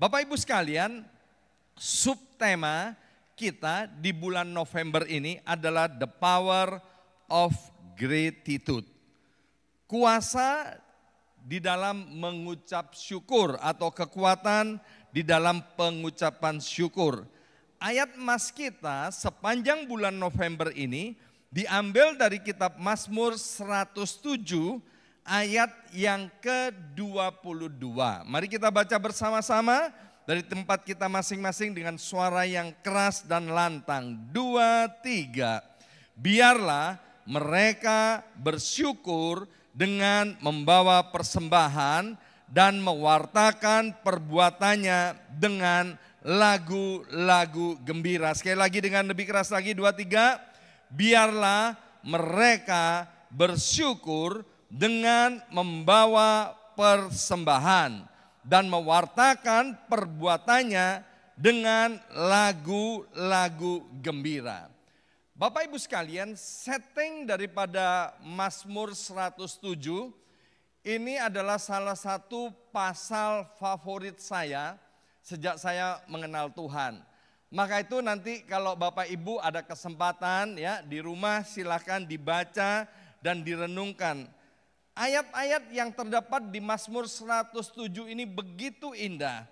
Bapak Ibu sekalian, subtema kita di bulan November ini adalah The Power of Gratitude. Kuasa di dalam mengucap syukur atau kekuatan di dalam pengucapan syukur. Ayat mas kita sepanjang bulan November ini diambil dari kitab Mazmur 107 ayat yang ke-22. Mari kita baca bersama-sama dari tempat kita masing-masing dengan suara yang keras dan lantang. 2, 3. Biarlah mereka bersyukur dengan membawa persembahan dan mewartakan perbuatannya dengan lagu-lagu gembira. Sekali lagi dengan lebih keras lagi, 2, 3. Biarlah mereka bersyukur dengan membawa persembahan dan mewartakan perbuatannya dengan lagu-lagu gembira. Bapak Ibu sekalian, setting daripada Mazmur 107 ini adalah salah satu pasal favorit saya sejak saya mengenal Tuhan. Maka itu nanti kalau Bapak Ibu ada kesempatan ya di rumah silakan dibaca dan direnungkan. Ayat-ayat yang terdapat di Mazmur 107 ini begitu indah.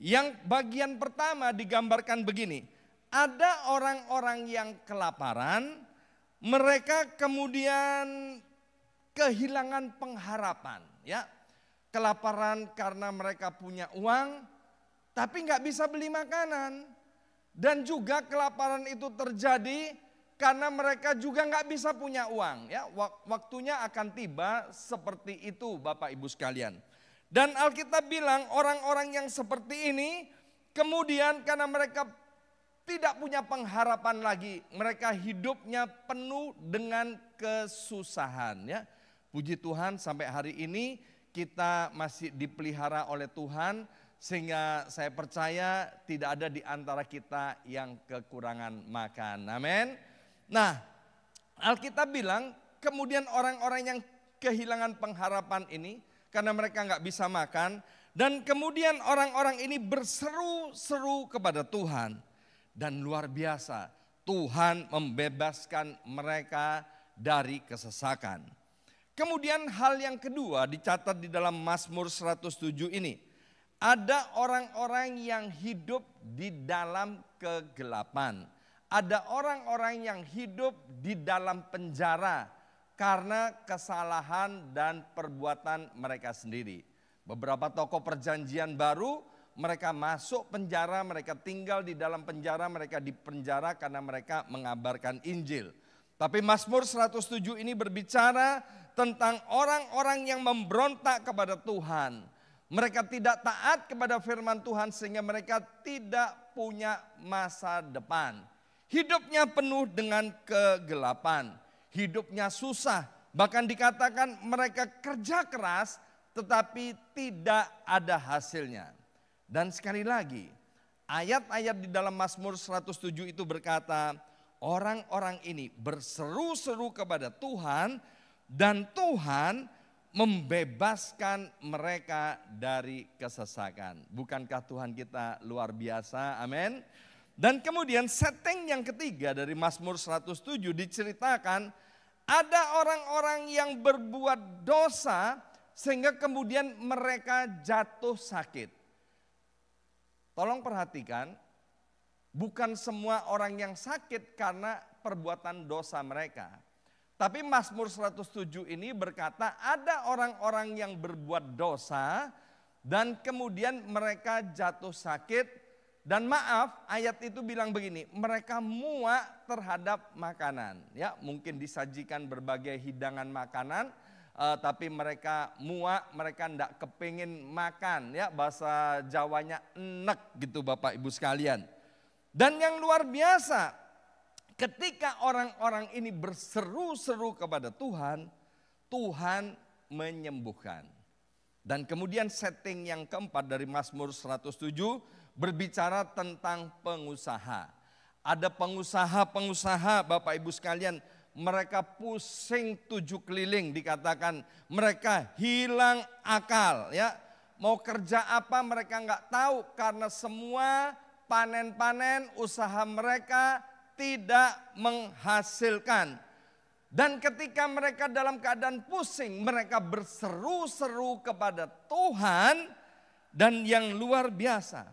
Yang bagian pertama digambarkan begini. Ada orang-orang yang kelaparan, mereka kemudian kehilangan pengharapan. Ya, kelaparan karena mereka punya uang, tapi nggak bisa beli makanan. Dan juga kelaparan itu terjadi karena mereka juga nggak bisa punya uang. Ya, waktunya akan tiba seperti itu Bapak Ibu sekalian. Dan Alkitab bilang orang-orang yang seperti ini kemudian karena mereka tidak punya pengharapan lagi, mereka hidupnya penuh dengan kesusahan. Ya, puji Tuhan sampai hari ini kita masih dipelihara oleh Tuhan. Sehingga saya percaya tidak ada di antara kita yang kekurangan makan. Amin. Nah, Alkitab bilang kemudian orang-orang yang kehilangan pengharapan ini karena mereka nggak bisa makan. Dan kemudian orang-orang ini berseru-seru kepada Tuhan. Dan luar biasa, Tuhan membebaskan mereka dari kesesakan. Kemudian hal yang kedua dicatat di dalam Mazmur 107 ini. Ada orang-orang yang hidup di dalam kegelapan. Ada orang-orang yang hidup di dalam penjara karena kesalahan dan perbuatan mereka sendiri. Beberapa tokoh perjanjian baru, mereka masuk penjara, mereka tinggal di dalam penjara, mereka dipenjara karena mereka mengabarkan Injil. Tapi Mazmur 107 ini berbicara tentang orang-orang yang memberontak kepada Tuhan. Mereka tidak taat kepada firman Tuhan sehingga mereka tidak punya masa depan. Hidupnya penuh dengan kegelapan, hidupnya susah. Bahkan dikatakan mereka kerja keras tetapi tidak ada hasilnya. Dan sekali lagi, ayat-ayat di dalam Mazmur 107 itu berkata, orang-orang ini berseru-seru kepada Tuhan dan Tuhan membebaskan mereka dari kesesakan. Bukankah Tuhan kita luar biasa? Amin. Dan kemudian setting yang ketiga dari Mazmur 107 diceritakan ada orang-orang yang berbuat dosa sehingga kemudian mereka jatuh sakit. Tolong perhatikan, bukan semua orang yang sakit karena perbuatan dosa mereka. Tapi Mazmur 107 ini berkata ada orang-orang yang berbuat dosa dan kemudian mereka jatuh sakit. Dan maaf, ayat itu bilang begini, mereka muak terhadap makanan. Ya, mungkin disajikan berbagai hidangan makanan, tapi mereka muak, mereka enggak kepingin makan. Ya, bahasa Jawanya enek gitu Bapak Ibu sekalian. Dan yang luar biasa, ketika orang-orang ini berseru-seru kepada Tuhan, Tuhan menyembuhkan. Dan kemudian setting yang keempat dari Mazmur 107 berbicara tentang pengusaha. Ada pengusaha-pengusaha Bapak Ibu sekalian, mereka pusing 7 keliling, dikatakan mereka hilang akal ya. mau kerja apa mereka nggak tahu karena semua panen-panen usaha mereka tidak menghasilkan. Dan ketika mereka dalam keadaan pusing, mereka berseru-seru kepada Tuhan, dan yang luar biasa,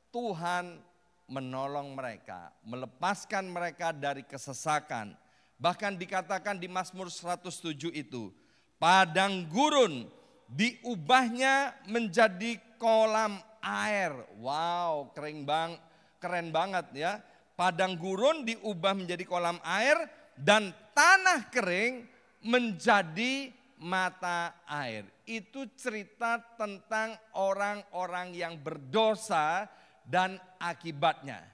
Tuhan menolong mereka, melepaskan mereka dari kesesakan. Bahkan dikatakan di Mazmur 107 itu, padang gurun diubahnya menjadi kolam air. Wow, keren banget ya. Padang gurun diubah menjadi kolam air dan tanah kering menjadi mata air. Itu cerita tentang orang-orang yang berdosa dan akibatnya.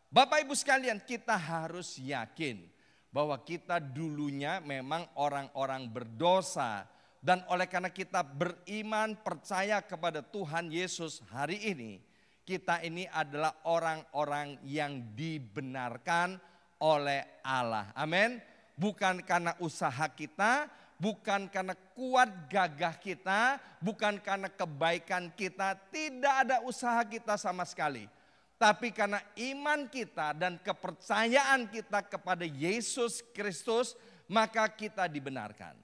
Bapak Ibu sekalian, kita harus yakin bahwa kita dulunya memang orang-orang berdosa. Dan oleh karena kita beriman percaya kepada Tuhan Yesus hari ini, kita ini adalah orang-orang yang dibenarkan oleh Allah. Amin. Bukan karena usaha kita, bukan karena kuat gagah kita, bukan karena kebaikan kita, tidak ada usaha kita sama sekali. Tapi karena iman kita dan kepercayaan kita kepada Yesus Kristus, maka kita dibenarkan.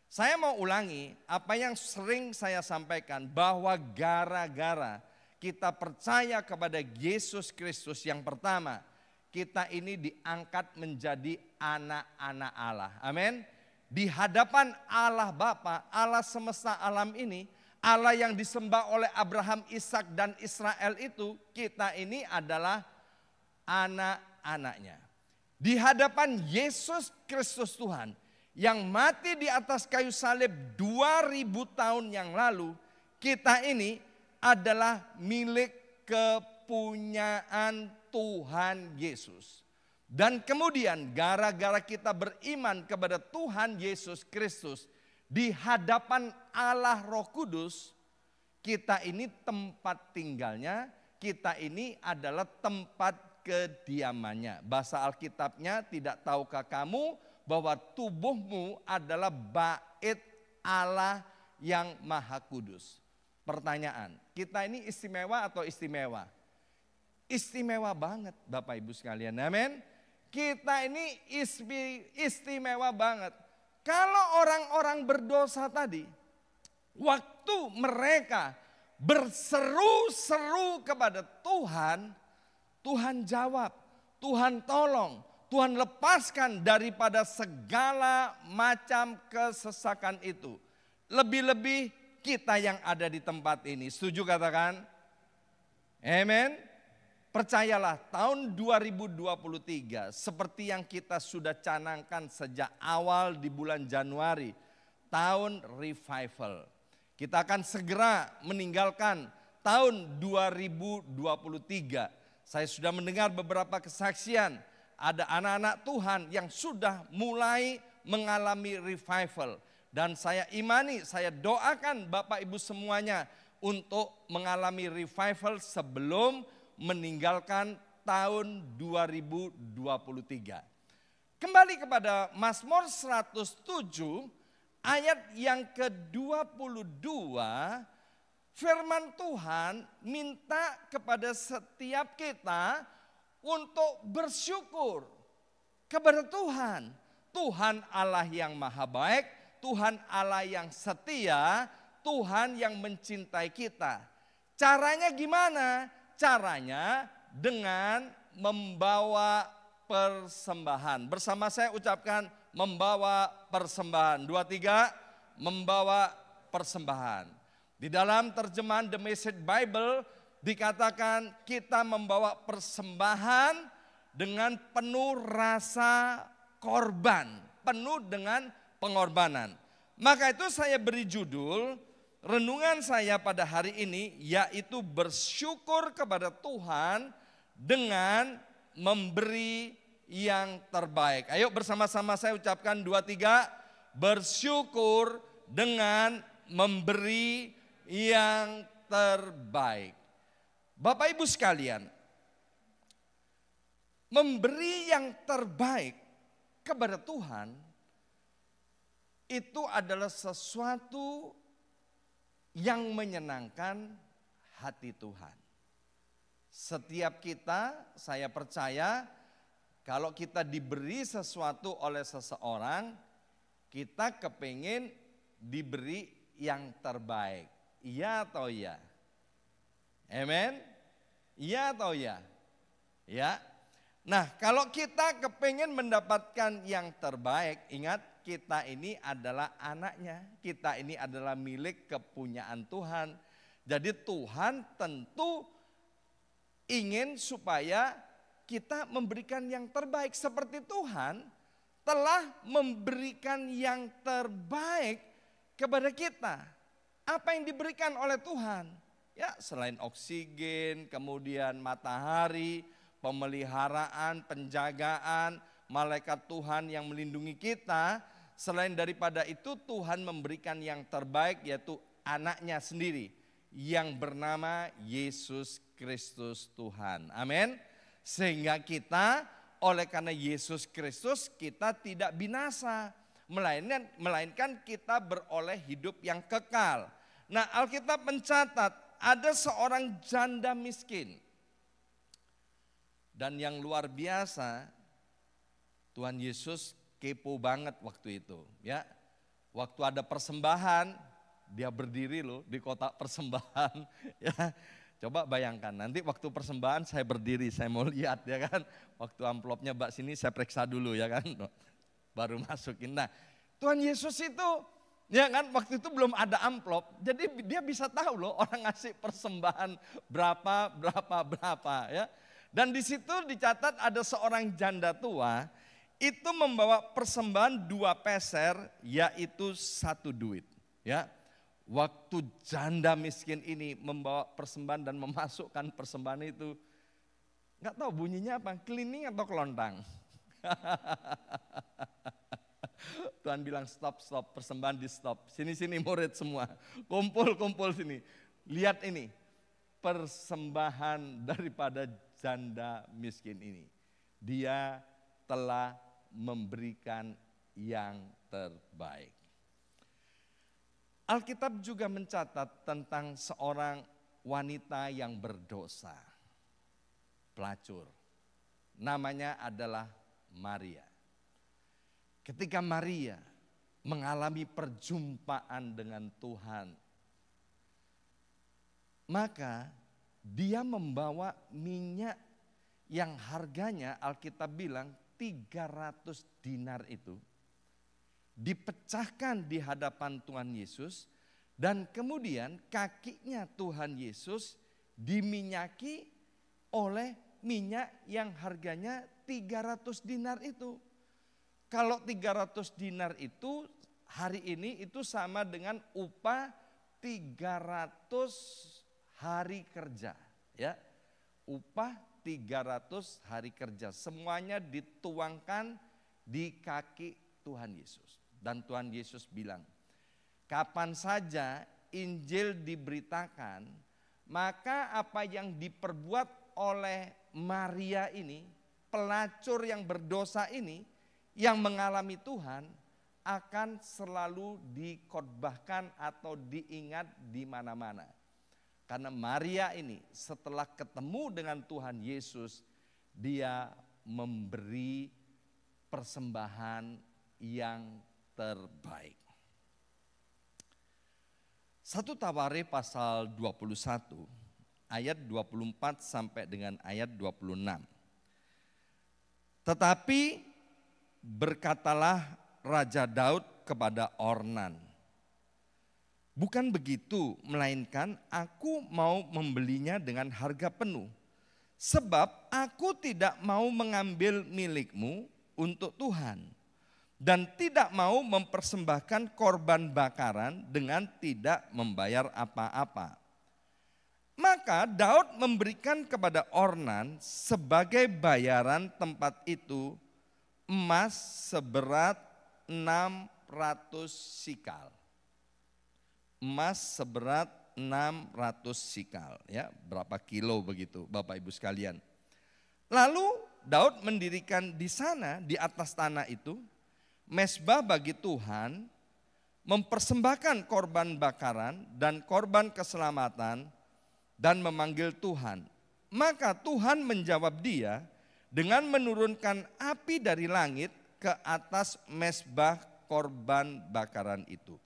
Saya mau ulangi apa yang sering saya sampaikan, bahwa gara-gara kita percaya kepada Yesus Kristus, yang pertama, kita ini diangkat menjadi anak-anak Allah. Amin. Di hadapan Allah Bapa, Allah semesta alam ini, Allah yang disembah oleh Abraham, Ishak dan Israel itu, kita ini adalah anak-anaknya. Di hadapan Yesus Kristus Tuhan yang mati di atas kayu salib 2000 tahun yang lalu, kita ini adalah milik kepunyaan Tuhan Yesus. Dan kemudian gara-gara kita beriman kepada Tuhan Yesus Kristus, di hadapan Allah Roh Kudus, kita ini tempat tinggalnya, kita ini adalah tempat kediamannya. Bahasa Alkitabnya, tidak tahukah kamu bahwa tubuhmu adalah bait Allah yang Maha Kudus. Pertanyaan, kita ini istimewa atau istimewa? Istimewa banget Bapak Ibu sekalian, amin. Kita ini istimewa banget. Kalau orang-orang berdosa tadi, waktu mereka berseru-seru kepada Tuhan, Tuhan jawab, Tuhan tolong, Tuhan lepaskan daripada segala macam kesesakan itu. Lebih-lebih kita yang ada di tempat ini. Setuju katakan? Amen. Percayalah, tahun 2023 seperti yang kita sudah canangkan sejak awal di bulan Januari, tahun revival. Kita akan segera meninggalkan tahun 2023. Saya sudah mendengar beberapa kesaksian, ada anak-anak Tuhan yang sudah mulai mengalami revival. Dan saya imani, saya doakan Bapak Ibu semuanya untuk mengalami revival sebelum meninggalkan tahun 2023. Kembali kepada Mazmur 107 ayat yang ke-22, firman Tuhan minta kepada setiap kita untuk bersyukur kepada Tuhan. Tuhan Allah yang maha baik, Tuhan Allah yang setia, Tuhan yang mencintai kita. Caranya gimana? Caranya dengan membawa persembahan. Bersama saya ucapkan membawa persembahan. 2, 3, membawa persembahan. Di dalam terjemahan The Message Bible dikatakan kita membawa persembahan dengan penuh rasa korban, penuh dengan pengorbanan. Maka itu saya beri judul renungan saya pada hari ini, yaitu bersyukur kepada Tuhan dengan memberi yang terbaik. Ayo bersama-sama saya ucapkan 2, 3, bersyukur dengan memberi yang terbaik. Bapak Ibu sekalian, memberi yang terbaik kepada Tuhan itu adalah sesuatu yang menyenangkan hati Tuhan. Setiap kita, saya percaya kalau kita diberi sesuatu oleh seseorang, kita kepingin diberi yang terbaik. Iya atau iya? Amen? Iya atau iya? Ya. Nah, kalau kita kepingin mendapatkan yang terbaik, ingat kita ini adalah anaknya. Kita ini adalah milik kepunyaan Tuhan. Jadi Tuhan tentu ingin supaya kita memberikan yang terbaik. Seperti Tuhan telah memberikan yang terbaik kepada kita. Apa yang diberikan oleh Tuhan? Ya, selain oksigen, kemudian matahari, pemeliharaan, penjagaan, malaikat Tuhan yang melindungi kita. Selain daripada itu Tuhan memberikan yang terbaik, yaitu anaknya sendiri yang bernama Yesus Kristus Tuhan. Amin. Sehingga kita oleh karena Yesus Kristus kita tidak binasa, melainkan kita beroleh hidup yang kekal. Nah, Alkitab mencatat ada seorang janda miskin. Dan yang luar biasa, Tuhan Yesus kepo banget waktu itu, ya. Waktu ada persembahan, dia berdiri loh di kotak persembahan, ya. Coba bayangkan, nanti waktu persembahan saya berdiri, saya mau lihat, ya kan. Waktu amplopnya Mbak sini saya periksa dulu, ya kan. Baru masukin. Nah, Tuhan Yesus itu, ya kan, waktu itu belum ada amplop, jadi dia bisa tahu loh orang ngasih persembahan berapa, ya. Dan di situ dicatat ada seorang janda tua, itu membawa persembahan 2 peser, yaitu 1 duit, ya. Waktu janda miskin ini membawa persembahan dan memasukkan persembahan itu, nggak tahu bunyinya apa, kelining atau kelontang. Tuhan bilang stop, persembahan di stop. Sini murid semua, kumpul sini. Lihat ini, persembahan daripada janda miskin ini. Dia telah memberikan yang terbaik. Alkitab juga mencatat tentang seorang wanita yang berdosa, pelacur. Namanya adalah Maria. Ketika Maria mengalami perjumpaan dengan Tuhan, maka dia membawa minyak yang harganya Alkitab bilang 300 dinar itu. Dipecahkan di hadapan Tuhan Yesus dan kemudian kakinya Tuhan Yesus diminyaki oleh minyak yang harganya 300 dinar itu. Kalau 300 dinar itu hari ini itu sama dengan upah 300 hari kerja, ya. Upah 300 hari kerja, semuanya dituangkan di kaki Tuhan Yesus. Dan Tuhan Yesus bilang, kapan saja Injil diberitakan, maka apa yang diperbuat oleh Maria ini, pelacur yang berdosa ini, yang mengalami Tuhan, akan selalu dikhotbahkan atau diingat di mana-mana. Karena Maria ini setelah ketemu dengan Tuhan Yesus, dia memberi persembahan yang terbaik. 1 Tawarikh pasal 21 ayat 24 sampai dengan ayat 26. Tetapi berkatalah Raja Daud kepada Ornan, bukan begitu, melainkan aku mau membelinya dengan harga penuh. Sebab aku tidak mau mengambil milikmu untuk Tuhan. Dan tidak mau mempersembahkan korban bakaran dengan tidak membayar apa-apa. Maka Daud memberikan kepada Ornan sebagai bayaran tempat itu emas seberat 600 sikal. Emas seberat 600 sikal, ya, berapa kilo begitu Bapak Ibu sekalian. Lalu Daud mendirikan di sana, di atas tanah itu, mezbah bagi Tuhan, mempersembahkan korban bakaran dan korban keselamatan dan memanggil Tuhan. Maka Tuhan menjawab dia dengan menurunkan api dari langit ke atas mezbah korban bakaran itu.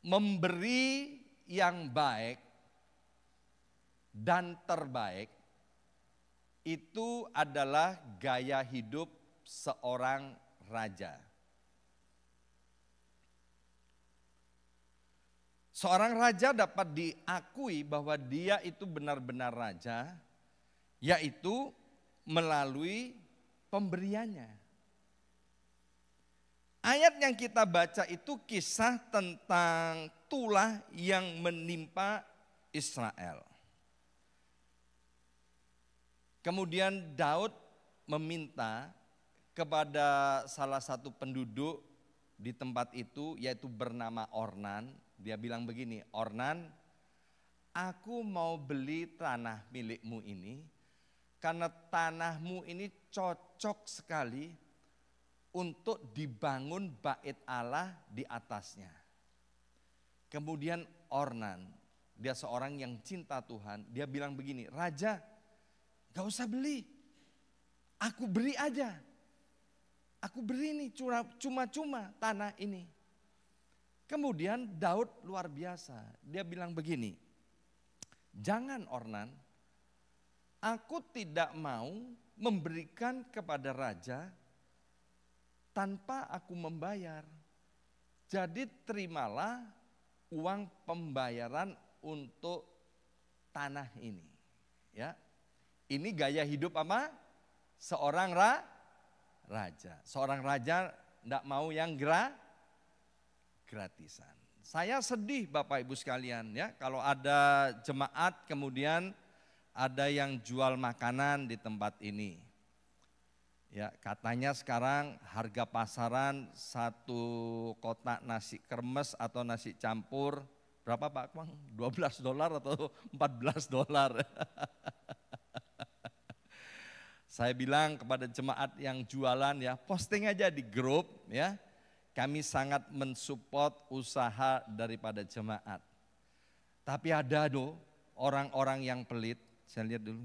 Memberi yang baik dan terbaik itu adalah gaya hidup seorang raja. Seorang raja dapat diakui bahwa dia itu benar-benar raja, yaitu melalui pemberiannya. Ayat yang kita baca itu kisah tentang tulah yang menimpa Israel. Kemudian Daud meminta kepada salah satu penduduk di tempat itu, yaitu bernama Ornan. Dia bilang begini, Ornan, aku mau beli tanah milikmu ini karena tanahmu ini cocok sekali untuk dibangun bait Allah di atasnya. Kemudian Ornan, dia seorang yang cinta Tuhan, dia bilang begini, Raja, gak usah beli, aku beri aja. Aku beri nih cuma-cuma tanah ini. Kemudian Daud luar biasa, dia bilang begini, jangan Ornan, aku tidak mau memberikan kepada raja tanpa aku membayar. Jadi terimalah uang pembayaran untuk tanah ini. Ya, ini gaya hidup apa? Seorang raja. Seorang raja tidak mau yang gratisan. Saya sedih Bapak Ibu sekalian ya, kalau ada jemaat kemudian ada yang jual makanan di tempat ini. Ya, katanya sekarang harga pasaran satu kotak nasi kremes atau nasi campur berapa Pak Kwang? $12 atau $14. Saya bilang kepada jemaat yang jualan ya, posting aja di grup ya. Kami sangat mensupport usaha daripada jemaat. Tapi ada orang-orang yang pelit. Saya lihat dulu.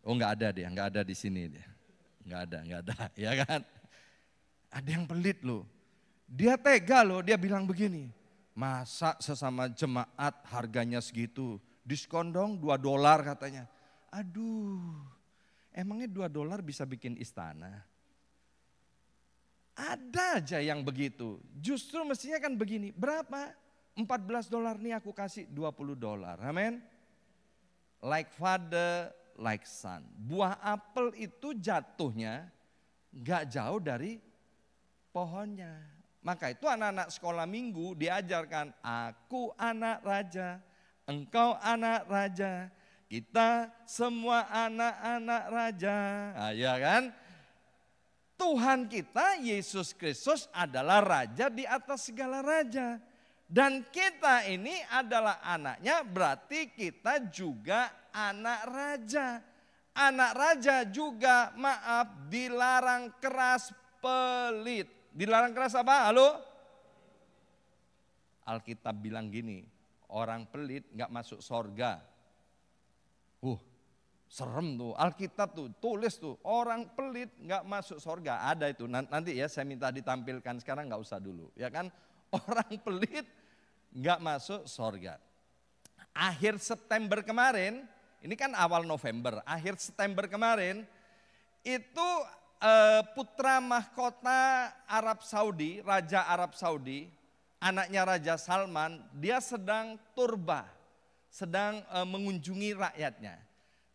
Oh enggak ada dia, enggak ada di sini dia. Enggak ada, ya kan? Ada yang pelit loh. Dia tega loh, dia bilang begini. Masa sesama jemaat harganya segitu? Diskon dong $2 katanya. Aduh, emangnya $2 bisa bikin istana? Ada aja yang begitu. Justru mestinya kan begini, berapa? $14 nih aku kasih $20. Amin. Like father, like son. Buah apel itu jatuhnya gak jauh dari pohonnya. Maka itu anak-anak sekolah minggu diajarkan, aku anak raja, engkau anak raja, kita semua anak-anak raja. Nah, ya kan? Tuhan kita Yesus Kristus adalah raja di atas segala raja. Dan kita ini adalah anaknya, berarti kita juga anak raja. Anak raja juga dilarang keras pelit. Dilarang keras apa? Halo? Alkitab bilang gini, orang pelit gak masuk sorga. Serem tuh, Alkitab tuh, tulis tuh, orang pelit gak masuk sorga. Ada itu, nanti ya saya minta ditampilkan, sekarang gak usah dulu. Ya kan, orang pelit gak masuk sorga. Akhir September kemarin, ini kan awal November, akhir September kemarin, itu putra mahkota Arab Saudi, Raja Arab Saudi, anaknya Raja Salman, dia sedang turba, sedang mengunjungi rakyatnya.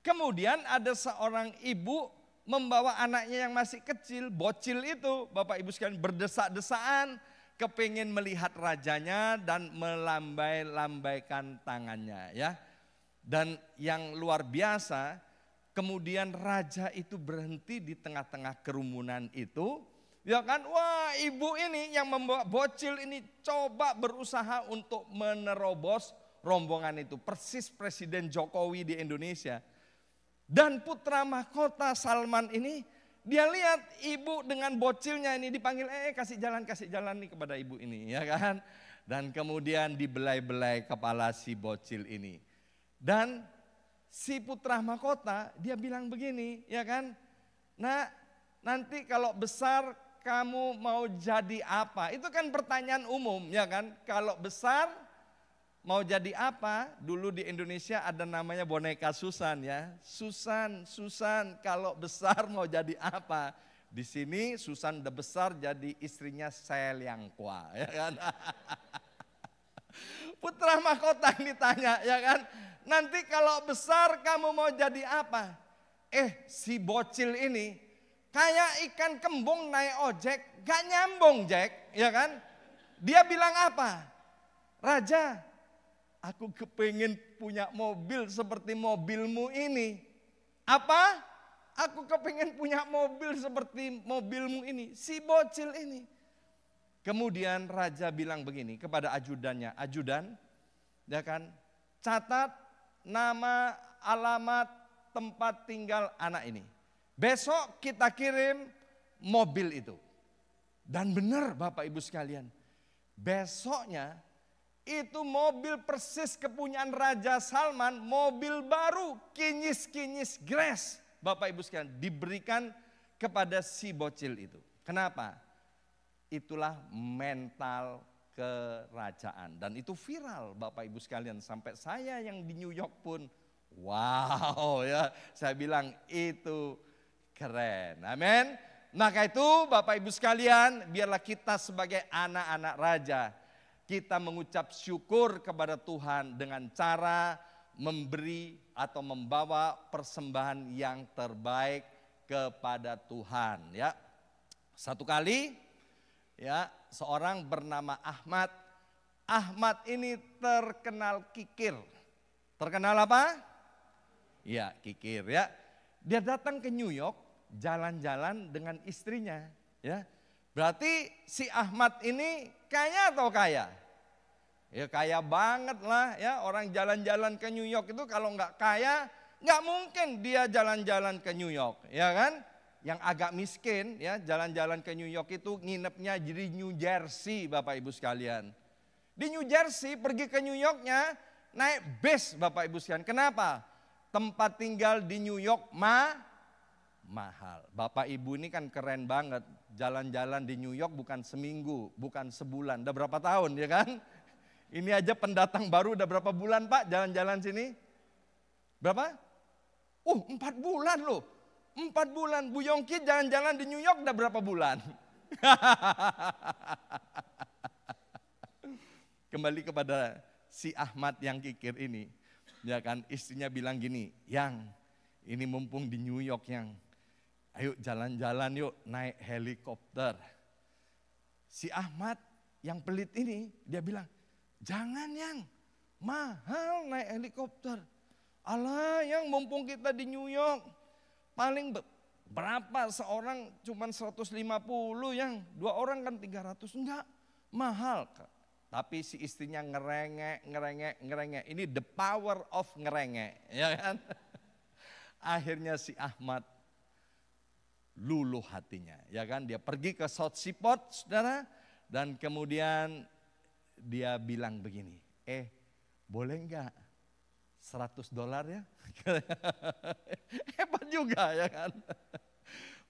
Kemudian ada seorang ibu membawa anaknya yang masih kecil, bocil itu, Bapak Ibu sekalian, berdesak-desaan, kepingin melihat rajanya dan melambai-lambaikan tangannya ya. Dan yang luar biasa, kemudian raja itu berhenti di tengah-tengah kerumunan itu, ya kan, wah ibu ini yang membawa bocil ini coba berusaha untuk menerobos rombongan itu, persis Presiden Jokowi di Indonesia. Dan putra mahkota Salman ini Dia lihat ibu dengan bocilnya ini dipanggil, kasih jalan nih kepada ibu ini, ya kan. Dan kemudian dibelai-belai kepala si bocil ini. Dan si putra mahkota dia bilang begini, ya kan. Nah, nanti kalau besar kamu mau jadi apa? Itu kan pertanyaan umum, ya kan. Kalau besar mau jadi apa? Dulu di Indonesia ada namanya boneka Susan ya. Susan kalau besar mau jadi apa? Di sini Susan udah besar jadi istrinya Selyangkwa, ya kan. Putra mahkota ini tanya, ya kan. Nanti kalau besar kamu mau jadi apa? Si bocil ini kayak ikan kembung naik ojek, gak nyambung Jack, ya kan. Dia bilang apa? Raja, aku kepengen punya mobil seperti mobilmu ini. Apa? Aku kepengen punya mobil seperti mobilmu ini. Si bocil ini. Kemudian raja bilang begini kepada ajudannya. Ajudan, ya kan, catat nama, alamat, tempat tinggal anak ini. Besok kita kirim mobil itu. Dan benar Bapak Ibu sekalian. Besoknya itu mobil persis kepunyaan Raja Salman, mobil baru, kinyis-kinyis Grace. Bapak Ibu sekalian, diberikan kepada si bocil itu. Kenapa? Itulah mental kerajaan. Dan itu viral Bapak Ibu sekalian. Sampai saya yang di New York pun, wow ya, saya bilang itu keren. Amin. Maka itu Bapak Ibu sekalian, biarlah kita sebagai anak-anak raja, kita mengucap syukur kepada Tuhan dengan cara memberi atau membawa persembahan yang terbaik kepada Tuhan. Ya, satu kali, ya, seorang bernama Ahmad. Ahmad ini terkenal kikir. Terkenal apa? Ya, kikir ya. Dia datang ke New York, jalan-jalan dengan istrinya. Ya, berarti si Ahmad ini kaya atau kaya? Ya kaya banget lah ya, orang jalan-jalan ke New York itu kalau nggak kaya, nggak mungkin dia jalan-jalan ke New York, ya kan? Yang agak miskin ya, jalan-jalan ke New York itu nginepnya di New Jersey Bapak Ibu sekalian. Di New Jersey pergi ke New Yorknya naik bis Bapak Ibu sekalian. Kenapa? Tempat tinggal di New York mahal. Bapak Ibu ini kan keren banget, jalan-jalan di New York bukan seminggu, bukan sebulan, udah berapa tahun ya kan? Ini aja pendatang baru udah berapa bulan Pak jalan-jalan sini? Berapa? 4 bulan loh. 4 bulan. Bu Yongki jalan-jalan di New York udah berapa bulan? Kembali kepada si Ahmad yang kikir ini. Ya kan, istrinya bilang gini, Yang, ini mumpung di New York Yang, ayo jalan-jalan yuk naik helikopter. Si Ahmad yang pelit ini dia bilang, jangan Yang, mahal naik helikopter. Alah Yang, mumpung kita di New York, paling berapa seorang cuman 150 Yang, 2 orang kan 300, enggak, mahal. Tapi si istrinya ngerengek. Ini the power of ngerengek, ya kan? Akhirnya si Ahmad luluh hatinya, ya kan? Dia pergi ke South Seaport, saudara, dan kemudian dia bilang begini, boleh enggak $100 ya? Hebat juga ya kan?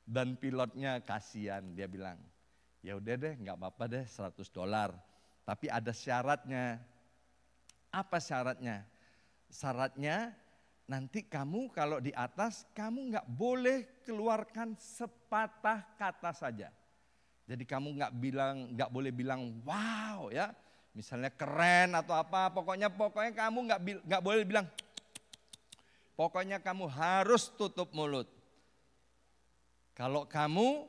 Dan pilotnya kasihan, dia bilang, ya udah deh enggak apa-apa deh $100. Tapi ada syaratnya. Apa syaratnya? Syaratnya nanti kamu kalau di atas kamu enggak boleh keluarkan sepatah kata saja. Jadi kamu enggak boleh bilang wow ya. Misalnya keren atau apa, pokoknya kamu nggak boleh bilang. Pokoknya kamu harus tutup mulut. Kalau kamu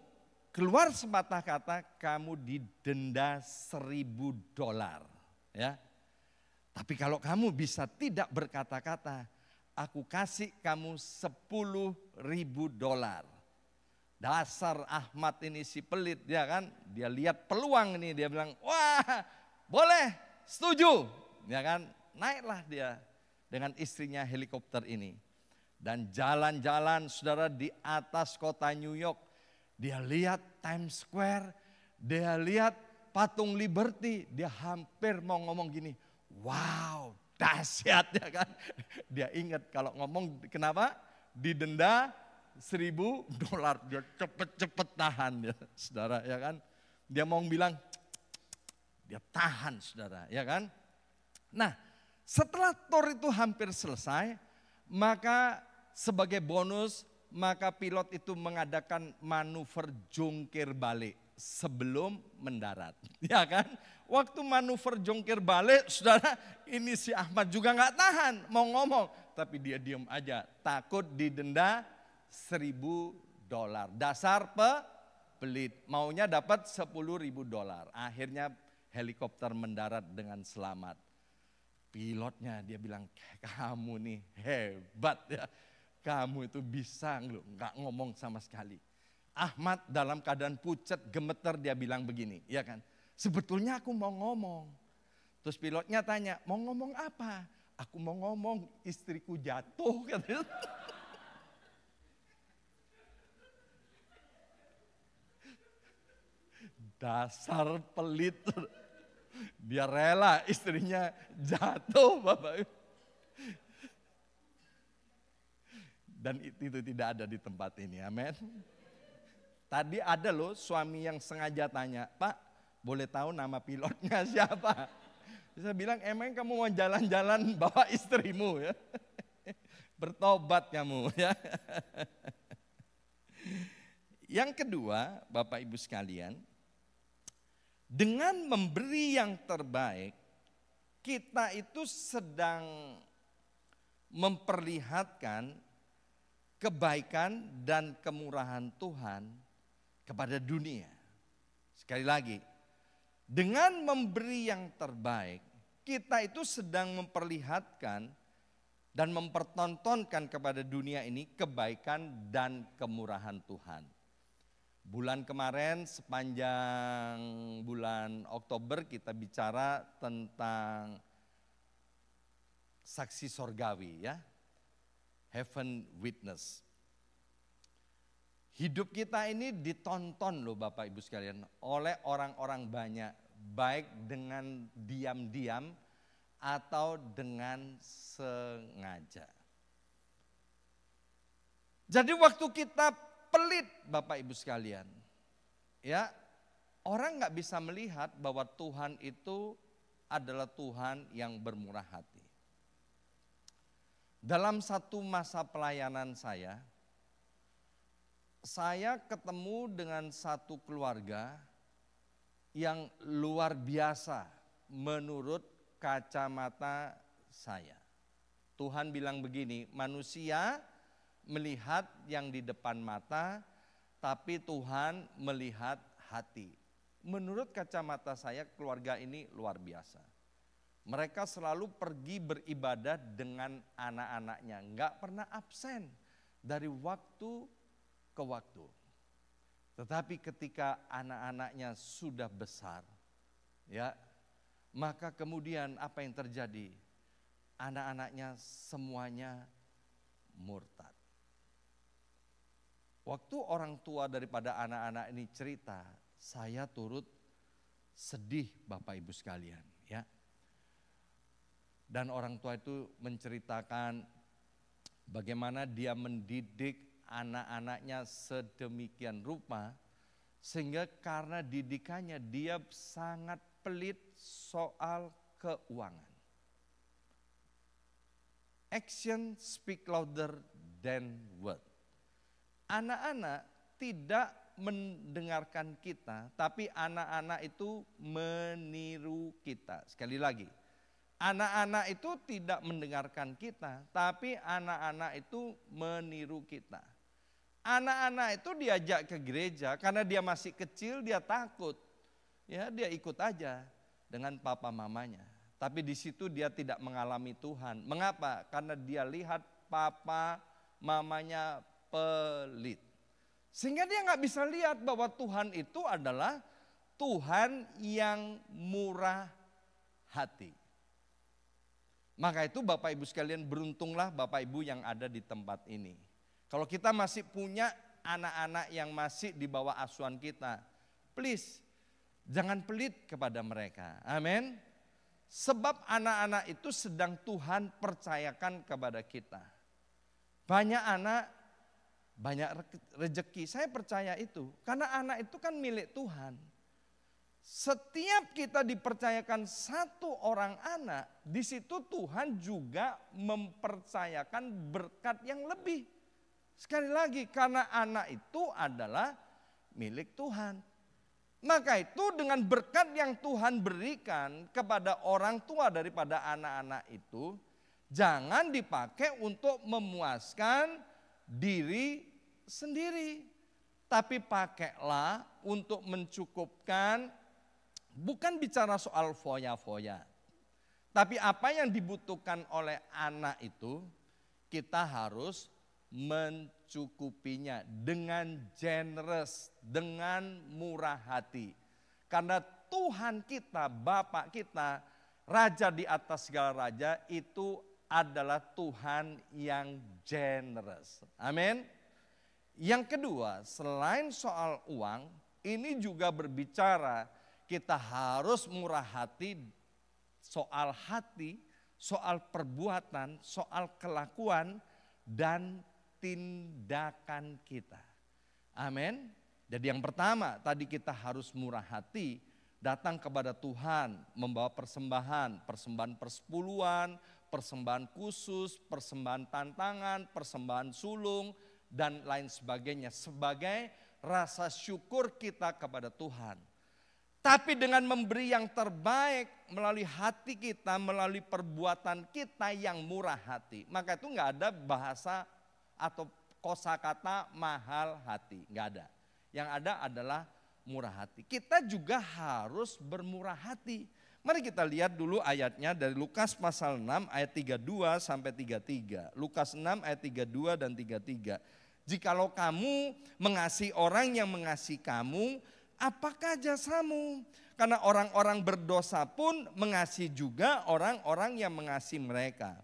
keluar sepatah kata, kamu didenda $1.000, ya. Tapi kalau kamu bisa tidak berkata-kata, aku kasih kamu $10.000. Dasar Ahmad ini si pelit, ya kan? Dia lihat peluang ini, dia bilang, wah. Boleh, setuju, ya kan? Naiklah dia dengan istrinya helikopter ini. Dan jalan-jalan saudara di atas kota New York. Dia lihat Times Square, dia lihat patung Liberty, dia hampir mau ngomong gini, wow dahsyat ya kan. Dia ingat kalau ngomong kenapa? Didenda $1.000, dia cepet-cepet tahan ya saudara ya kan. Dia mau bilang, dia tahan saudara ya kan. Nah setelah tour itu hampir selesai, maka sebagai bonus, maka pilot itu mengadakan manuver jungkir balik sebelum mendarat. Ya kan? Waktu manuver jungkir balik, saudara, ini si Ahmad juga nggak tahan mau ngomong. Tapi dia diam aja, takut didenda $1.000. Dasar pelit, maunya dapat $10.000. Akhirnya helikopter mendarat dengan selamat. Pilotnya dia bilang, kamu nih hebat ya. Kamu itu bisa nggak ngomong sama sekali. Ahmad dalam keadaan pucat, gemeter, dia bilang begini, ya kan? Sebetulnya aku mau ngomong. Terus pilotnya tanya, mau ngomong apa? Aku mau ngomong istriku jatuh katanya. Dasar pelit. Dia rela istrinya jatuh, Bapak. Dan itu tidak ada di tempat ini, amin. Tadi ada loh suami yang sengaja tanya, Pak boleh tahu nama pilotnya siapa? Saya bilang emang kamu mau jalan-jalan bawa istrimu ya. Bertobat kamu ya. Yang kedua Bapak Ibu sekalian, dengan memberi yang terbaik, kita itu sedang memperlihatkan kebaikan dan kemurahan Tuhan kepada dunia. Sekali lagi, dengan memberi yang terbaik, kita itu sedang memperlihatkan dan mempertontonkan kepada dunia ini kebaikan dan kemurahan Tuhan. Bulan kemarin sepanjang bulan Oktober kita bicara tentang saksi sorgawi ya. Heaven Witness. Hidup kita ini ditonton loh Bapak Ibu sekalian oleh orang-orang banyak, baik dengan diam-diam atau dengan sengaja. Jadi waktu kita pelit Bapak Ibu sekalian, ya orang nggak bisa melihat bahwa Tuhan itu adalah Tuhan yang bermurah hati. Dalam satu masa pelayanan saya ketemu dengan satu keluarga yang luar biasa menurut kacamata saya. Tuhan bilang begini, manusia melihat yang di depan mata, tapi Tuhan melihat hati. Menurut kacamata saya keluarga ini luar biasa. Mereka selalu pergi beribadah dengan anak-anaknya, nggak pernah absen dari waktu ke waktu. Tetapi ketika anak-anaknya sudah besar, ya, maka kemudian apa yang terjadi? Anak-anaknya semuanya murtad. Waktu orang tua daripada anak-anak ini cerita, saya turut sedih Bapak Ibu sekalian, ya. Dan orang tua itu menceritakan bagaimana dia mendidik anak-anaknya sedemikian rupa sehingga karena didikannya dia sangat pelit soal keuangan. Action speak louder than word. Anak-anak tidak mendengarkan kita, tapi anak-anak itu meniru kita. Sekali lagi, anak-anak itu tidak mendengarkan kita, tapi anak-anak itu meniru kita. Anak-anak itu diajak ke gereja karena dia masih kecil, dia takut. Ya, dia ikut aja dengan papa mamanya. Tapi di situ dia tidak mengalami Tuhan. Mengapa? Karena dia lihat papa mamanya pelit. Sehingga dia nggak bisa lihat bahwa Tuhan itu adalah Tuhan yang murah hati. Maka itu Bapak Ibu sekalian, beruntunglah Bapak Ibu yang ada di tempat ini. Kalau kita masih punya anak-anak yang masih di bawah asuhan kita. Please, jangan pelit kepada mereka. Amin. Sebab anak-anak itu sedang Tuhan percayakan kepada kita. Banyak anak, banyak rezeki. Saya percaya itu. Karena anak itu kan milik Tuhan. Setiap kita dipercayakan satu orang anak, di situ Tuhan juga mempercayakan berkat yang lebih. Sekali lagi, karena anak itu adalah milik Tuhan. Maka itu dengan berkat yang Tuhan berikan kepada orang tua daripada anak-anak itu, jangan dipakai untuk memuaskan diri sendiri. Tapi pakailah untuk mencukupkan. Bukan bicara soal foya-foya. Tapi apa yang dibutuhkan oleh anak itu, kita harus mencukupinya dengan generous, dengan murah hati. Karena Tuhan kita, Bapa kita, Raja di atas segala raja, itu adalah Tuhan yang generous. Amin. Yang kedua, selain soal uang, ini juga berbicara kita harus murah hati, soal perbuatan, soal kelakuan, dan tindakan kita. Amin. Jadi yang pertama, tadi kita harus murah hati, datang kepada Tuhan, membawa persembahan persepuluhan, persembahan khusus, persembahan tantangan, persembahan sulung, dan lain sebagainya. Sebagai rasa syukur kita kepada Tuhan. Tapi dengan memberi yang terbaik melalui hati kita, melalui perbuatan kita yang murah hati. Maka itu enggak ada bahasa atau kosakata mahal hati, enggak ada. Yang ada adalah murah hati. Kita juga harus bermurah hati. Mari kita lihat dulu ayatnya dari Lukas pasal 6 ayat 32 sampai 33. Lukas 6 ayat 32 dan 33. Jikalau kamu mengasihi orang yang mengasihi kamu, apakah jasamu? Karena orang-orang berdosa pun mengasihi juga orang-orang yang mengasihi mereka.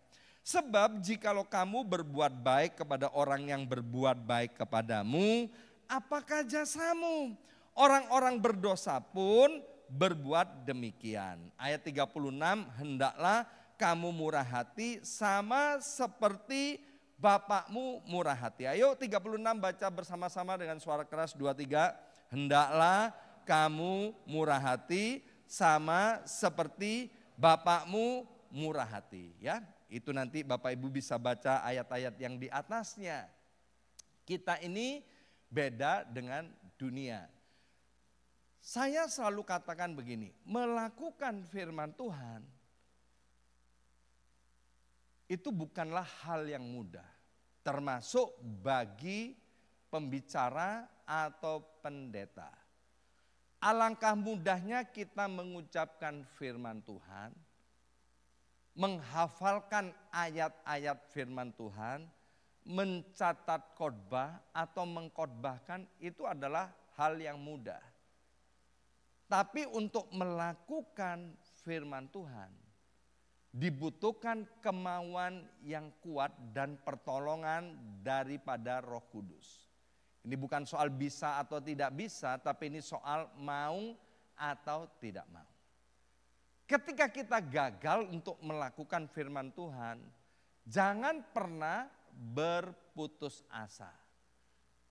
Sebab jikalau kamu berbuat baik kepada orang yang berbuat baik kepadamu, apakah jasamu? Orang-orang berdosa pun berbuat demikian. Ayat 36, hendaklah kamu murah hati sama seperti Bapakmu murah hati. Ayo 36 baca bersama-sama dengan suara keras 2-3. Hendaklah kamu murah hati sama seperti Bapakmu murah hati. Ya, itu nanti Bapak Ibu bisa baca ayat-ayat yang di atasnya. Kita ini beda dengan dunia. Saya selalu katakan begini, melakukan firman Tuhan itu bukanlah hal yang mudah. Termasuk bagi pembicara atau pendeta. Alangkah mudahnya kita mengucapkan firman Tuhan, menghafalkan ayat-ayat firman Tuhan, mencatat khotbah atau mengkhotbahkan itu adalah hal yang mudah. Tapi untuk melakukan firman Tuhan dibutuhkan kemauan yang kuat dan pertolongan daripada Roh Kudus. Ini bukan soal bisa atau tidak bisa, tapi ini soal mau atau tidak mau. Ketika kita gagal untuk melakukan firman Tuhan, jangan pernah berputus asa.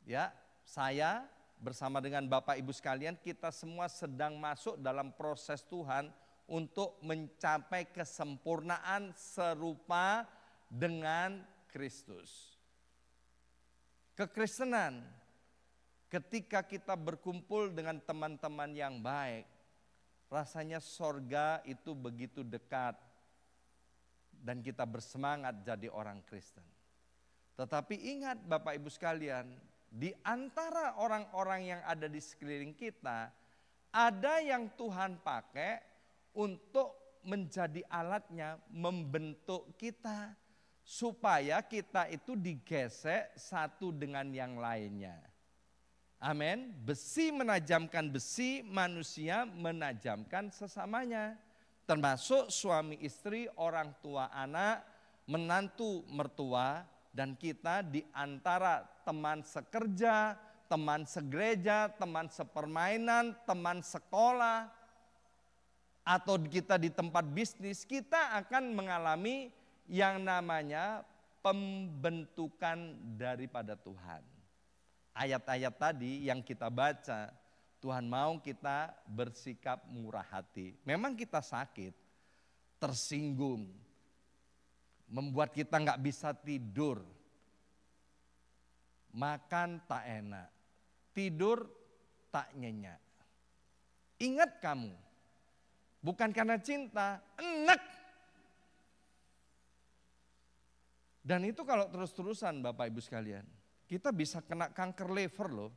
Ya, saya bersama dengan Bapak Ibu sekalian, kita semua sedang masuk dalam proses Tuhan untuk mencapai kesempurnaan serupa dengan Kristus. Kekristenan, ketika kita berkumpul dengan teman-teman yang baik, rasanya sorga itu begitu dekat dan kita bersemangat jadi orang Kristen. Tetapi ingat Bapak Ibu sekalian, di antara orang-orang yang ada di sekeliling kita, ada yang Tuhan pakai untuk menjadi alatnya membentuk kita supaya kita itu digesek satu dengan yang lainnya. Amin. Besi menajamkan besi, manusia menajamkan sesamanya. Termasuk suami istri, orang tua anak, menantu mertua, dan kita di antara teman sekerja, teman segereja, teman sepermainan, teman sekolah, atau kita di tempat bisnis, kita akan mengalami yang namanya pembentukan daripada Tuhan. Ayat-ayat tadi yang kita baca, Tuhan mau kita bersikap murah hati. Memang kita sakit, tersinggung, membuat kita nggak bisa tidur, makan tak enak, tidur tak nyenyak. Ingat kamu, bukan karena cinta, enak. Dan itu kalau terus-terusan Bapak Ibu sekalian, kita bisa kena kanker liver loh.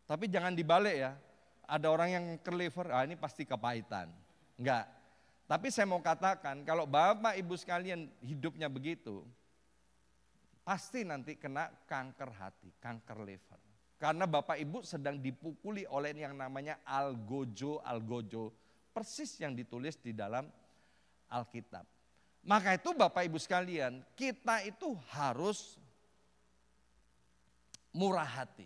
Tapi jangan dibalik ya, ada orang yang kanker liver, ini pasti kepahitan. Enggak, tapi saya mau katakan kalau Bapak Ibu sekalian hidupnya begitu, pasti nanti kena kanker hati, kanker liver. Karena Bapak Ibu sedang dipukuli oleh yang namanya algojo, persis yang ditulis di dalam Alkitab. Maka itu Bapak Ibu sekalian, kita itu harus murah hati.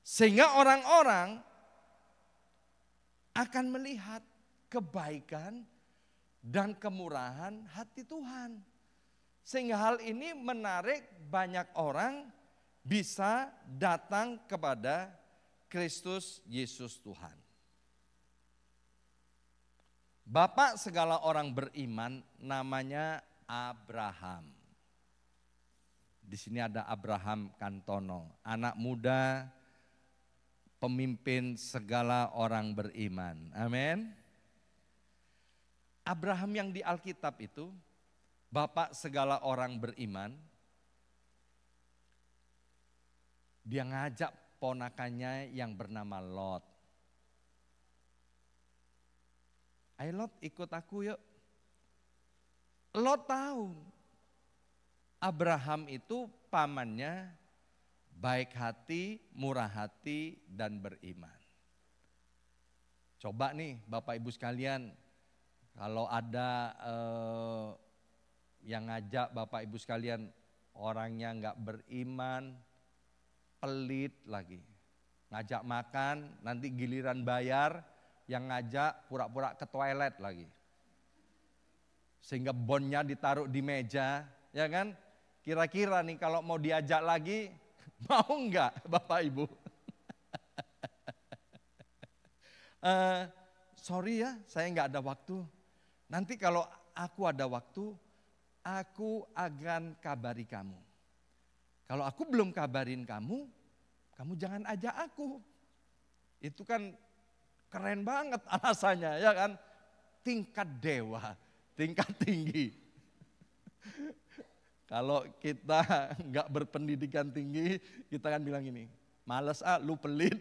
Sehingga orang-orang akan melihat kebaikan dan kemurahan hati Tuhan. Sehingga hal ini menarik banyak orang bisa datang kepada Kristus Yesus Tuhan. Bapak segala orang beriman namanya Abraham. Di sini ada Abraham Kantono, anak muda, pemimpin segala orang beriman. Amin. Abraham yang di Alkitab itu, bapak segala orang beriman, dia ngajak ponakannya yang bernama Lot. Ayo Lot, ikut aku yuk. Lot tahu Abraham itu pamannya baik hati, murah hati, dan beriman. Coba nih Bapak Ibu sekalian, kalau ada yang ngajak Bapak Ibu sekalian orangnya nggak beriman, pelit lagi. Ngajak makan, nanti giliran bayar, yang ngajak pura-pura ke toilet lagi. Sehingga bonnya ditaruh di meja, ya kan? Kira-kira nih kalau mau diajak lagi, mau enggak Bapak Ibu? Sorry ya, saya enggak ada waktu. Nanti kalau aku ada waktu, aku akan kabari kamu. Kalau aku belum kabarin kamu, kamu jangan ajak aku. Itu kan keren banget alasannya, ya kan? Tingkat dewa, tingkat tinggi. Kalau kita nggak berpendidikan tinggi, kita kan bilang ini, males lu pelit.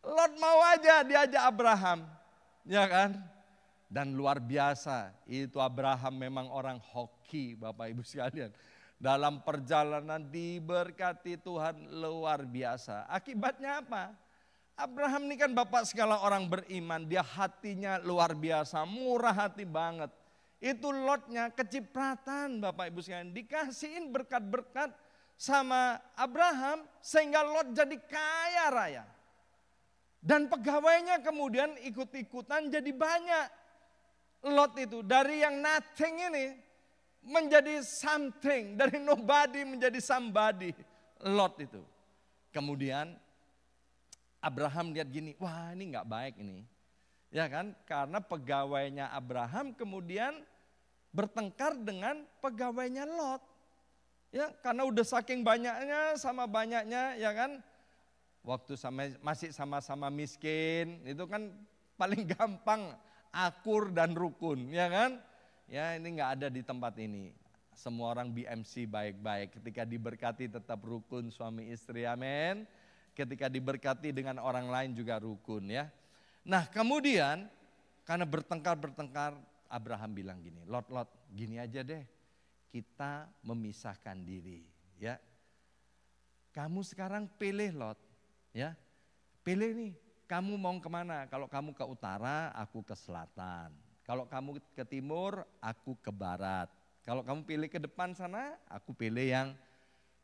Lot mau aja diajak Abraham, ya kan? Dan luar biasa, itu Abraham memang orang hoki Bapak Ibu sekalian. Dalam perjalanan diberkati Tuhan luar biasa. Akibatnya apa? Abraham ini kan bapak segala orang beriman. Dia hatinya luar biasa, murah hati banget. Itu Lotnya kecipratan Bapak Ibu sekalian. Dikasihin berkat-berkat sama Abraham sehingga Lot jadi kaya raya. Dan pegawainya kemudian ikut-ikutan jadi banyak. Lot itu dari yang nothing ini menjadi something, dari nobody menjadi somebody. Lot itu. Kemudian Abraham lihat gini, wah ini nggak baik ini. Ya kan, karena pegawainya Abraham kemudian bertengkar dengan pegawainya Lot. Ya, karena udah saking banyaknya sama banyaknya, ya kan. Waktu masih sama-sama miskin, itu kan paling gampang akur dan rukun, ya kan. Ya ini nggak ada di tempat ini. Semua orang BMC baik-baik. Ketika diberkati tetap rukun suami istri, amin. Ketika diberkati dengan orang lain juga rukun ya. Nah kemudian karena bertengkar Abraham bilang gini, Lot gini aja deh. Kita memisahkan diri ya. Kamu sekarang pilih Lot ya. Pilih nih, kamu mau kemana? Kalau kamu ke utara, aku ke selatan. Kalau kamu ke timur, aku ke barat. Kalau kamu pilih ke depan sana, aku pilih yang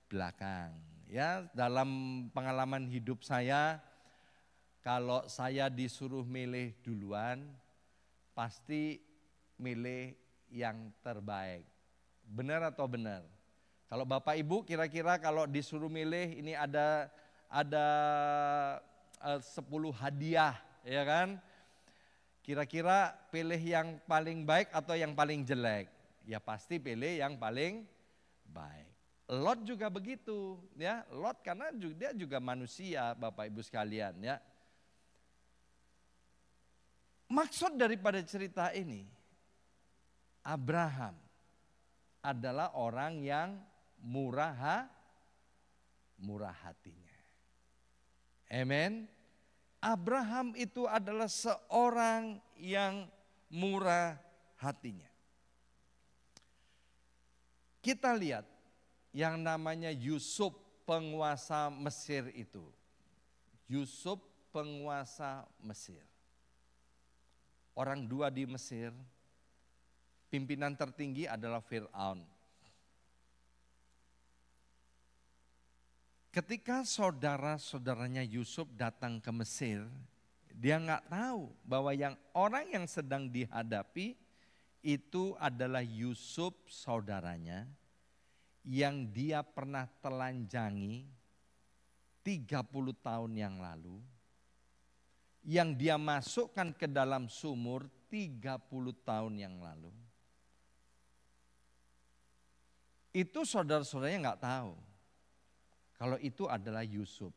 belakang. Ya, dalam pengalaman hidup saya, kalau saya disuruh milih duluan, pasti milih yang terbaik. Benar atau benar? Kalau Bapak Ibu kira-kira kalau disuruh milih ini ada 10 hadiah, ya kan? Kira-kira pilih yang paling baik atau yang paling jelek? Ya pasti pilih yang paling baik. Lot juga begitu, ya. Lot karena dia juga manusia, Bapak Ibu sekalian, ya. Maksud daripada cerita ini, Abraham adalah orang yang murah hatinya. Amen. Abraham itu adalah seorang yang murah hatinya. Kita lihat yang namanya Yusuf penguasa Mesir itu. Yusuf penguasa Mesir. Orang dua di Mesir, pimpinan tertinggi adalah Fir'aun. Ketika saudara-saudaranya Yusuf datang ke Mesir, dia nggak tahu bahwa orang yang sedang dihadapi itu adalah Yusuf saudaranya yang dia pernah telanjangi 30 tahun yang lalu, yang dia masukkan ke dalam sumur 30 tahun yang lalu. Itu saudara-saudaranya nggak tahu kalau itu adalah Yusuf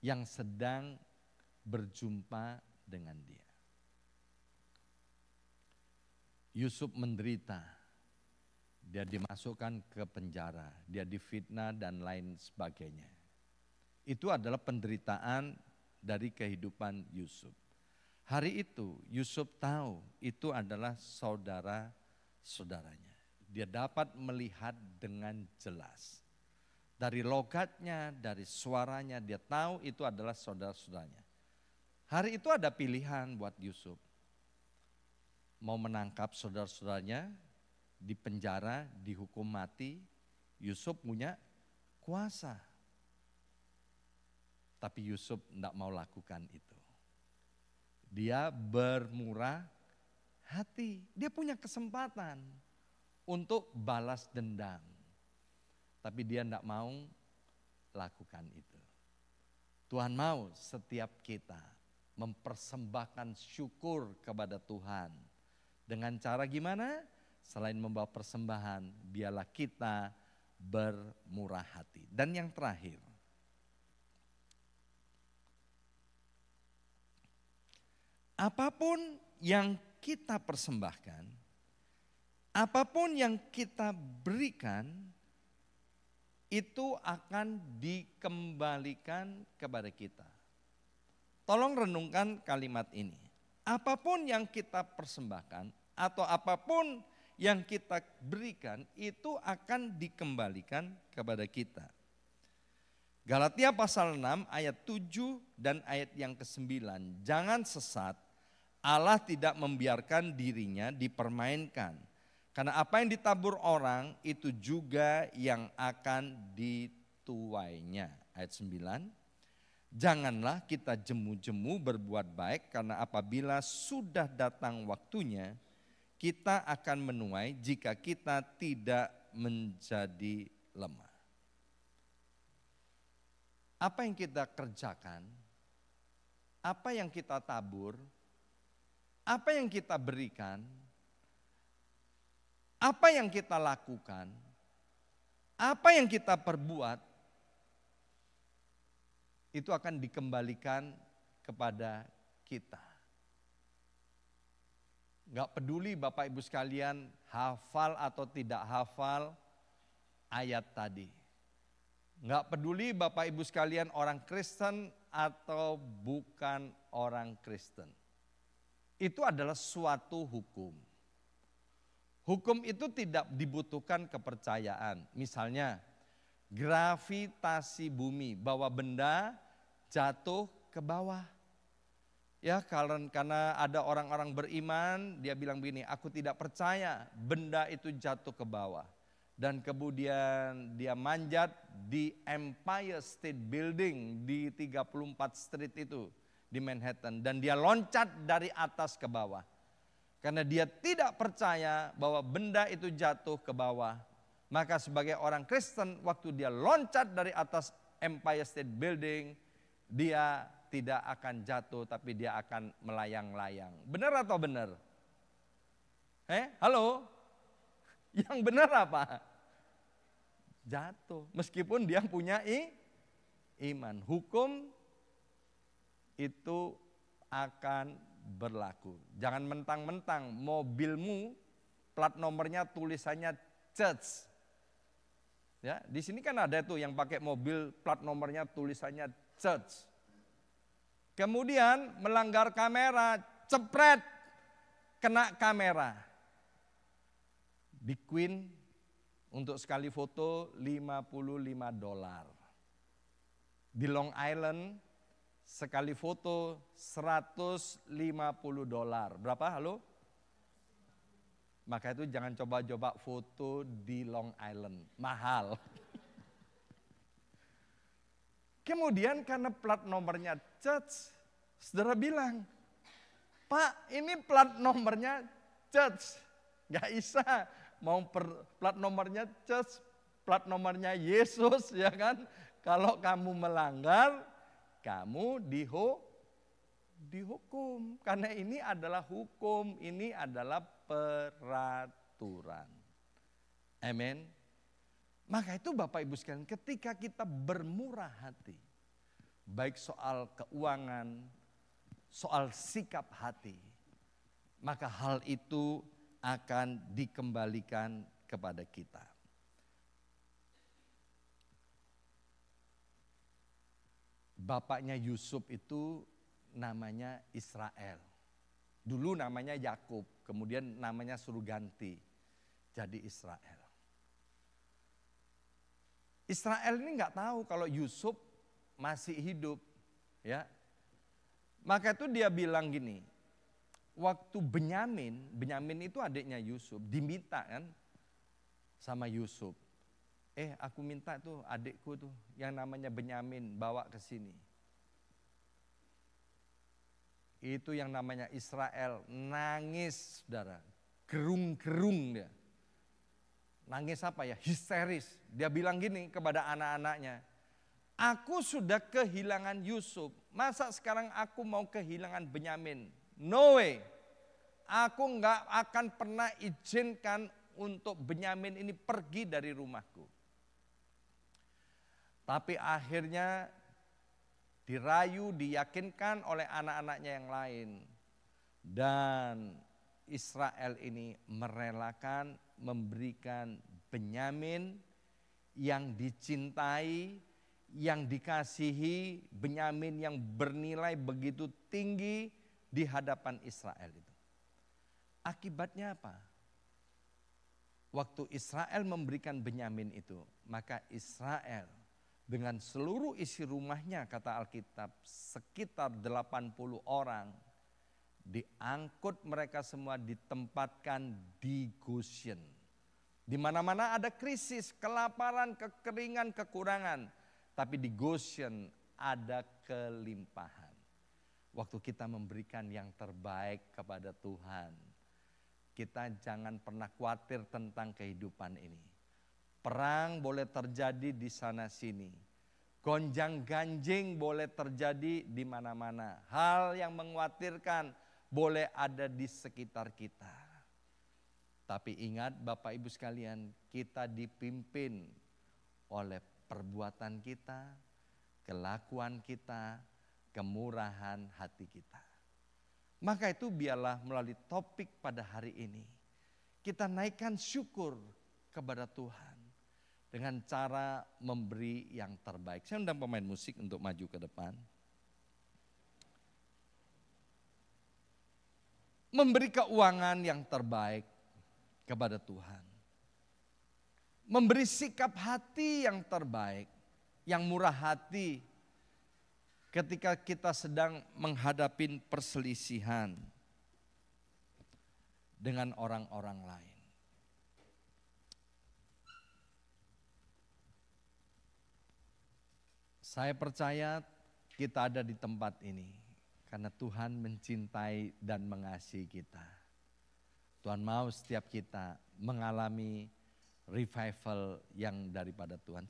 yang sedang berjumpa dengan dia. Yusuf menderita, dia dimasukkan ke penjara, dia difitnah dan lain sebagainya. Itu adalah penderitaan dari kehidupan Yusuf. Hari itu Yusuf tahu itu adalah saudara-saudaranya. Dia dapat melihat dengan jelas. Dari logatnya, dari suaranya, dia tahu itu adalah saudara-saudaranya. Hari itu ada pilihan buat Yusuf. Mau menangkap saudara-saudaranya, di penjara, dihukum mati. Yusuf punya kuasa. Tapi Yusuf tidak mau lakukan itu. Dia bermurah hati. Dia punya kesempatan untuk balas dendam. Tapi dia tidak mau lakukan itu. Tuhan mau setiap kita mempersembahkan syukur kepada Tuhan. Dengan cara gimana? Selain membawa persembahan, biarlah kita bermurah hati. Dan yang terakhir, apapun yang kita persembahkan, apapun yang kita berikan, itu akan dikembalikan kepada kita. Tolong renungkan kalimat ini. Apapun yang kita persembahkan atau apapun yang kita berikan itu akan dikembalikan kepada kita. Galatia pasal 6 ayat 7 dan ayat yang ke-9. Jangan sesat, Allah tidak membiarkan dirinya dipermainkan. Karena apa yang ditabur orang itu juga yang akan dituainya. Ayat 9. Janganlah kita jemu-jemu berbuat baik karena apabila sudah datang waktunya kita akan menuai jika kita tidak menjadi lemah. Apa yang kita kerjakan, apa yang kita tabur, apa yang kita berikan, apa yang kita lakukan, apa yang kita perbuat, itu akan dikembalikan kepada kita. Gak peduli Bapak Ibu sekalian hafal atau tidak hafal ayat tadi. Gak peduli Bapak Ibu sekalian orang Kristen atau bukan orang Kristen. Itu adalah suatu hukum. Hukum itu tidak dibutuhkan kepercayaan. Misalnya gravitasi bumi, bahwa benda jatuh ke bawah. Ya, karena ada orang-orang beriman, dia bilang begini, aku tidak percaya benda itu jatuh ke bawah. Dan kemudian dia manjat di Empire State Building di 34 Street itu di Manhattan. Dan dia loncat dari atas ke bawah. Karena dia tidak percaya bahwa benda itu jatuh ke bawah. Maka sebagai orang Kristen, waktu dia loncat dari atas Empire State Building, dia tidak akan jatuh tapi dia akan melayang-layang. Benar atau benar? Halo? Yang benar apa? Jatuh. Meskipun dia punya iman. Hukum itu akan berlaku. Jangan mentang-mentang mobilmu plat nomornya tulisannya church. Ya, di sini kan ada tuh yang pakai mobil plat nomornya tulisannya church. Kemudian melanggar kamera, cepret, kena kamera. Di Queen untuk sekali foto $55. Di Long Island sekali foto $150. Berapa halo? Maka itu jangan coba-coba foto di Long Island, mahal. Kemudian karena plat nomornya church, saudara bilang, Pak ini plat nomornya church. Gak bisa, mau plat nomornya church, plat nomornya Yesus ya kan. Kalau kamu melanggar, kamu dihukum. Karena ini adalah hukum, ini adalah peraturan. Amin. Maka itu Bapak Ibu sekalian, ketika kita bermurah hati, baik soal keuangan, soal sikap hati, maka hal itu akan dikembalikan kepada kita. Bapaknya Yusuf itu namanya Israel. Dulu namanya Yakub, kemudian namanya suruh ganti jadi Israel. Israel ini nggak tahu kalau Yusuf masih hidup, ya. Maka itu dia bilang gini, waktu Benyamin itu adiknya Yusuf, diminta kan sama Yusuf. Aku minta tuh adikku tuh yang namanya Benyamin bawa ke sini. Itu yang namanya Israel, nangis saudara, gerung-gerung dia. Nangis apa ya? Histeris. Dia bilang gini kepada anak-anaknya, aku sudah kehilangan Yusuf, masa sekarang aku mau kehilangan Benyamin? No way. Aku nggak akan pernah izinkan untuk Benyamin ini pergi dari rumahku. Tapi akhirnya dirayu, diyakinkan oleh anak-anaknya yang lain. Dan Israel ini merelakan memberikan Benyamin yang dicintai, yang dikasihi, Benyamin yang bernilai begitu tinggi di hadapan Israel itu. Akibatnya apa? Waktu Israel memberikan Benyamin itu, maka Israel dengan seluruh isi rumahnya, kata Alkitab, sekitar 80 orang, diangkut mereka semua ditempatkan di Goshen. Di mana-mana ada krisis, kelaparan, kekeringan, kekurangan. Tapi di Goshen ada kelimpahan. Waktu kita memberikan yang terbaik kepada Tuhan, kita jangan pernah khawatir tentang kehidupan ini. Perang boleh terjadi di sana sini. Gonjang-ganjing boleh terjadi di mana-mana. Hal yang mengkhawatirkan boleh ada di sekitar kita. Tapi ingat Bapak Ibu sekalian, kita dipimpin oleh perbuatan kita, kelakuan kita, kemurahan hati kita. Maka itu biarlah melalui topik pada hari ini, kita naikkan syukur kepada Tuhan dengan cara memberi yang terbaik. Saya undang pemain musik untuk maju ke depan. Memberi keuangan yang terbaik kepada Tuhan. Memberi sikap hati yang terbaik, yang murah hati ketika kita sedang menghadapi perselisihan dengan orang-orang lain. Saya percaya kita ada di tempat ini karena Tuhan mencintai dan mengasihi kita. Tuhan mau setiap kita mengalami revival yang daripada Tuhan.